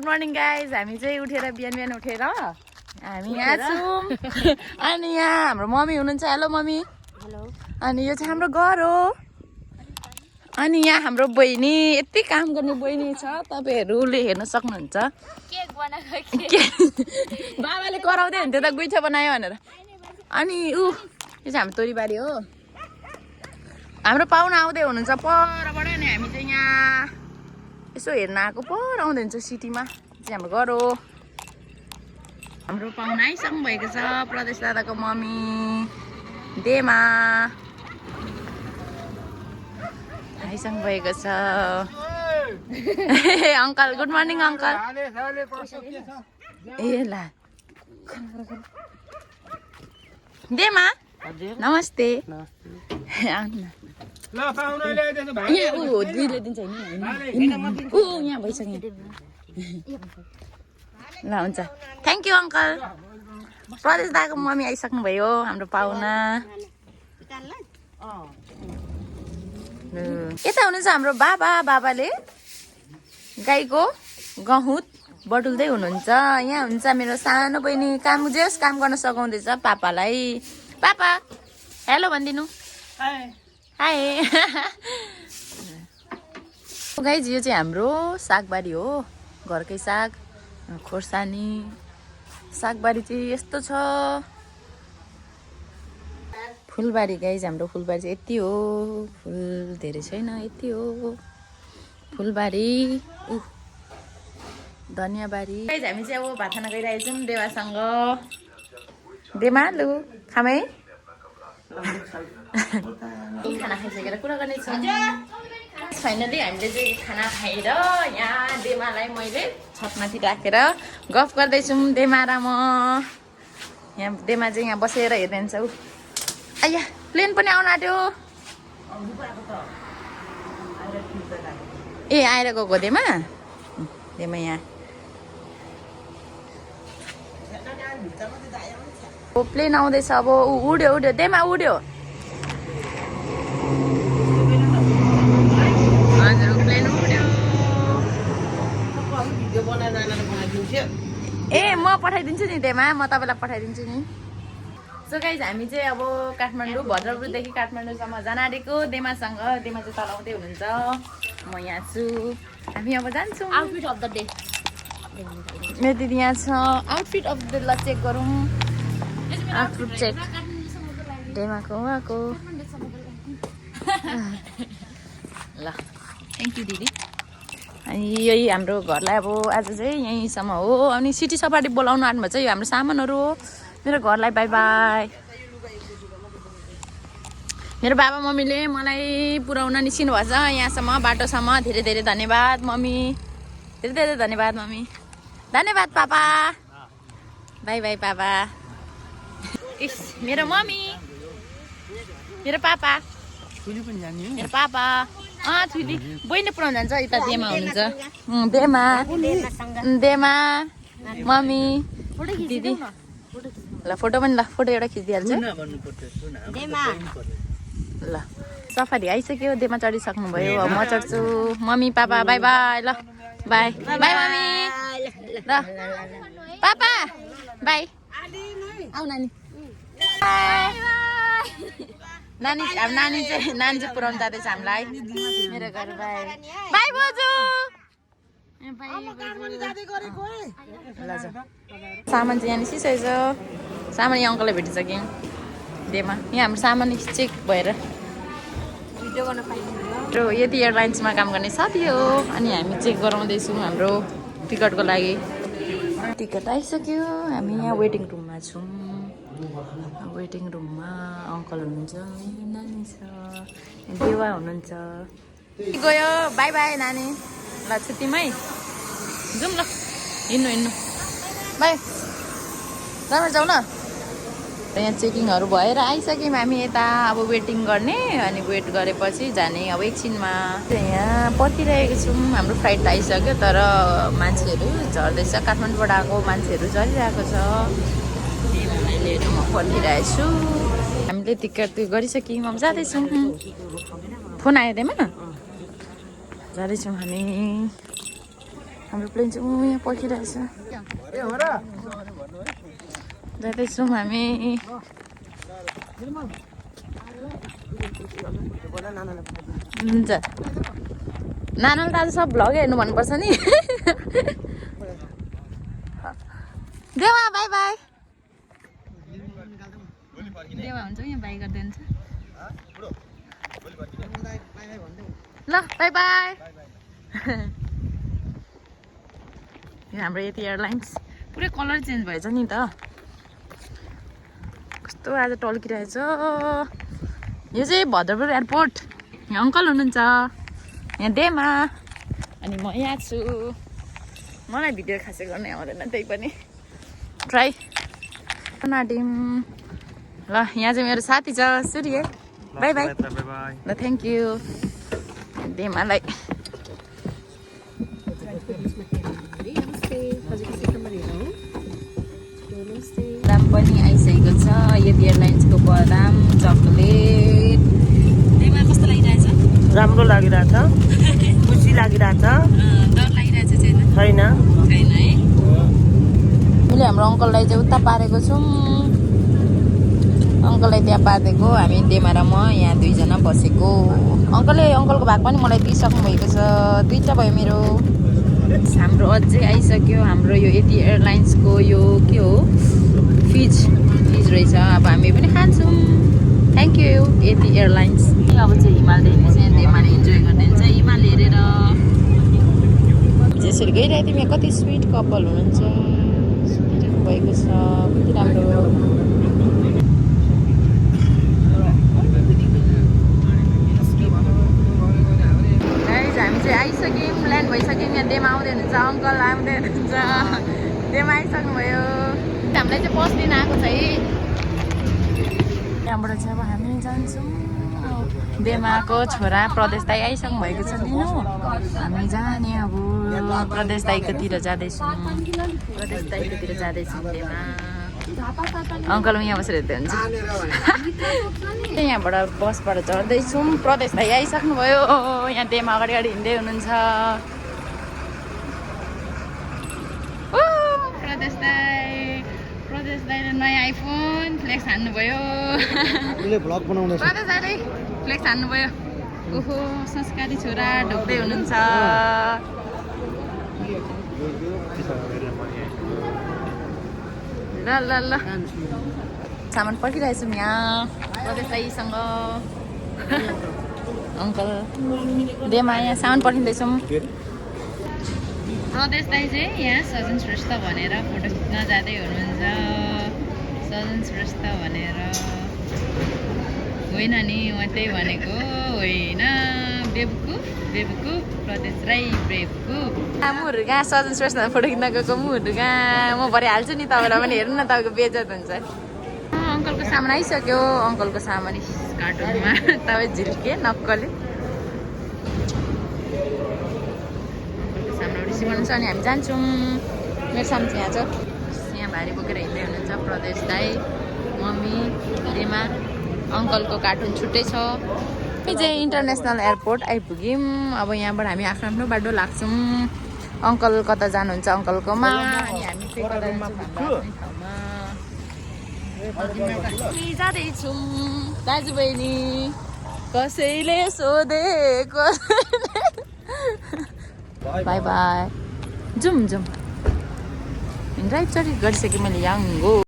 Good morning guys. हामी चाहिँ उठेर बिहान उठेर हामी यहाँ छौँ। अनि यहाँ हाम्रो मम्मी हुनुहुन्छ। Hello mummy. हेलो। अनि यो चाहिँ हाम्रो घर हो। अनि यहाँ हाम्रो बहिनी, यति काम गर्ने बहिनी छ, तपाईँहरूले हेर्न सक्नुहुन्छ। बाबाले कराउँदै हुन्थ्यो त गुइठा बनायो भनेर। अनि यो चाहिँ हाम्रो तोरीबारी हो। हाम्रो पाहुना आउँदै हुनुहुन्छ परबाट। अनि हामी चाहिँ यहाँ यसो हेर्न आएको, पर आउँदै हुन्छ सिटीमा। चाहिँ हाम्रो घर हो। हाम्रो पाहुना आइसक्नु भएको छ, प्रदेश दादाको मम्मी देमा आइसक्नु भएको छ। Uncle good morning uncle. ए ल देमा नमस्ते। आउनु यहाँ ऊ दिदीले दिन्छ होइन। ऊ यहाँ भइसक्यो। ल हुन्छ, थ्याङ्क यू अङ्कल। प्रदेश दाको मम्मी आइसक्नु भयो, हाम्रो पाहुना। यता हुनुहुन्छ हाम्रो बाबा। बाबाले गाईको गहुँत बटुल्दै हुनुहुन्छ। यहाँ हुन्छ मेरो सानो बहिनी, काम जे होस् काम गर्न सघाउँदैछ पापालाई। पापा हेलो भनिदिनु। हाई। गाइज यो चाहिँ हाम्रो सागबारी हो, घरकै साग खोर्सानी। सागबारी चाहिँ यस्तो छ। फुलबारी गाइज, हाम्रो फुलबारी चाहिँ यति हो। फुल धेरै छैन, यति हो फुलबारी। धनियाँबारी। गाइज हामी चाहिँ अब भात खान गइरहेको छौँ देवासँग। देमा लु खामै। खाना खाइसकेर कुरा गर्नेछौँ। फाइनली हामीले चाहिँ खाना खाएर यहाँ देमालाई मैले छतमाथि राखेर गफ गर्दैछौँ। देमा र म यहाँ देमा चाहिँ यहाँ बसेर हेर्दै हुन्छ। आइया प्लेन पनि आउनु आँट्यो। ए आएर गएको देमा। देमा यहाँ प्लेन आउँदैछ। अब उड्यो उड्यो देमा उड्यो। हजुर प्लेन उड्यो। ए म पठाइदिन्छु नि देमा, म तपाईँलाई पठाइदिन्छु नि। सो गाइज हामी चाहिँ अब काठमाडौँ, भद्रपुरदेखि काठमाडौँसम्म जान आँटेको देमासँग। देमा चाहिँ चलाउँदै हुनुहुन्छ, म यहाँ छु। हामी अब जान्छौँ। आउटफिट अफ द डे मेरो दिदी यहाँ छ। आउटफिट अफ द ल चेक गरौँ। आउटफिट चेक देमाको उहाँको। ल थ्याङ्क यू दिदी। अनि यही हाम्रो घरलाई अब आज चाहिँ यहीँसम्म हो। अनि सिटी सफारी बोलाउनु आँट्नु भएको छ। यो हाम्रो सामानहरू हो। मेरो घरलाई बाई बाई। मेरो बाबा मम्मीले मलाई पुऱ्याउन निस्किनु भएको छ यहाँसम्म, बाटोसम्म। धेरै धेरै धन्यवाद मम्मी, धेरै धेरै धन्यवाद मम्मी। धन्यवाद पापा। बाई बाई पापा। इस मेरो मम्मी, मेरो पापा, मेरो पापा। छुली बहिनी पुऱ्याउनु जान्छ। यता देमा हुनुहुन्छ। देमा देमा मम्मी दिदी। ल फोटो पनि, ल फोटो एउटा खिचिदिइहाल्छु। ल सफारी आइसक्यो, देमा चढिसक्नु भयो। अब म चढ्छु। Mummy papa by by. ल बाई बाई मम्मी। ल पापा बाई। आऊ नानी। नानी अब नानी चाहिँ पुऱ्याउनु जाँदैछ हामीलाई। मेरो घर बाई बाई बोजू। सामान चाहिँ यहाँ निस्किसकेको छ। सामान यहाँ अङ्कललाई भेटिसक्यौँ देमा। यहाँ हाम्रो सामान चेक भएर यति एयरलाइन्समा काम गर्ने साथी हो। अनि हामी चेक गराउँदैछौँ हाम्रो टिकटको लागि। टिकट आइसक्यो। हामी यहाँ वेटिङ रुममा छौँ। वेटिङ रुममा अङ्कल हुनुहुन्छ, नानी छ, देवा हुनुहुन्छ। गयो बाई बाई नानी। ल छुट्टीमै जाउँ। ल हिँड्नु बाई, राम्रो जाउँ न। यहाँ चेकिङहरू भएर आइसक्यौँ हामी यता। अब वेटिङ गर्ने। अनि वेट गरेपछि जाने अब एकछिनमा। यहाँ पर्खिरहेको छौँ। हाम्रो फ्लाइट आइसक्यो, तर मान्छेहरू झर्दैछ। काठमाडौँबाट आएको मान्छेहरू झरिरहेको छ। लिएर म पर्खिरहेको छु। हामीले टिकट गरिसक्यौँ, अब जाँदैछौँ। फोन आयो देमा। जाँदैछौँ हामी। हाम्रो प्लेन चाहिँ यहाँ पर्खिरहेछ जाँदैछौँ हामी हुन्छ नानाले त आज सब भ्लग हेर्नु भन्नुपर्छ नि देवा बाई बाई देवा हुन्छ यहाँ बाई गर्दै हुन्छ ल बाई बाई हाम्रो यति एयरलाइन्स पुरै कलर चेन्ज भएछ नि त कस्तो आज टल्किरहेछ यो चाहिँ भद्रपुर एयरपोर्ट यहाँ अङ्कल हुनुहुन्छ यहाँ देमा अनि म यहाँ छु मलाई भिडियो खासै गर्नै आउँदैन त्यही पनि ट्राई नाटिम ल यहाँ चाहिँ मेरो साथी छ सूर्य बाई बाई ल थ्याङ्क यू देमालाई दाम पनि आइसकेको छ यति एयरलाइन्सको बदाम चकलेट देमा कस्तो लागिरहेछ राम्रो लागिरहेछ खुसी लागिरहेछ डर लागिरहेछ छैन छैन है मैले हाम्रो अङ्कललाई चाहिँ उता पारेको छौँ अङ्कललाई त्यहाँ पारिदिएको हामी देमा र म यहाँ दुईजना बसेको अङ्कलको भाग पनि मलाई दिइसक्नु भएको छ दुईवटा भयो मेरो हाम्रो अझै आइसक्यो हाम्रो यो यति एयरलाइन्सको यो के हो फिज रहेछ अब हामी पनि खान्छौँ थ्याङ्क यू यति एयरलाइन्स अब चाहिँ हिमालदेखि चाहिँ देमाले इन्जोय गरिदिन्छ हिमाल हेरेर त्यसरी गइरहेको थियौँ यहाँ कति स्विट कपाल हुनुहुन्छ सुतिरहनु भएको छ कति राम्रो हामी चाहिँ आइसक्यौँ ल्यान्ड भइसक्यौँ यहाँ देमा आउँदै हुनुहुन्छ अङ्कल आउँदै हुनुहुन्छ देमा आइसक्नुभयो हामीलाई चाहिँ बस दिन आएको छ है त्यहाँबाट चाहिँ अब हामी जान्छौँ देमाको छोरा प्रदेश दाई आइसक्नु भएको छ दिनु हामी जाने अब प्रदेश दाईकोतिर जाँदैछौँ देमा अङ्कल यहाँ बसेर हेर्दै हुन्छ यहाँबाट बसबाट चढ्दैछौँ प्रदेश दाई आइसक्नुभयो यहाँ देमा अगाडि हिँड्दै हुनुहुन्छ प्रदेश दाईले नयाँ आइफोन फ्लेक्स हान्नुभयो प्रदेश दाईले फ्लेक्स हान्नुभयो ओहो संस्कारी छोरा ढोक्दै हुनुहुन्छ ल ल ल सामान पर्खिरहेछौँ यहाँ प्रदेश दाईसँग अङ्कल देमा यहाँ सामान पर्खिँदैछौँ प्रदेश दाई चाहिँ यहाँ सजन श्रेष्ठ भनेर फोटो खिच्न जाँदै हुनुहुन्छ सजन श्रेष्ठ भनेर होइन नि म त्यही भनेको होइन बेबुकुफ प्रदेश राई बेबुकुफ मुहरू कहाँ सजन श्रेष्ठ फोटो खिच्न गएको मुहरू कहाँ म भरे हाल्छु नि तपाईँलाई पनि हेर्नु न तपाईँको बेइज्जत हुन्छ अङ्कलको सामान आइसक्यो अङ्कलको सामान कार्टुनमा तपाईँ झिल्के नक्कले बनाउँछ अनि हामी जान्छौँ मेरो सामान चाहिँ यहाँ छ यहाँ भारी बोकेर हिँड्दै हुनुहुन्छ प्रदेश दाई मम्मी देमा अङ्कलको कार्टुन छुट्टै छ यो चाहिँ इन्टरनेसनल एयरपोर्ट आइपुग्यौँ अब यहाँबाट हामी आफ्नो आफ्नो बाटो लाग्छौँ अङ्कल कता जानुहुन्छ अङ्कलकोमा अनि हामी चाहिँ कता जान्छौँ जाँदैछौँ दाजुबहिनी कसैले सोधे बाई बाई जाउँ ड्राइभ चढी गरिसकेँ मैले याङ्गो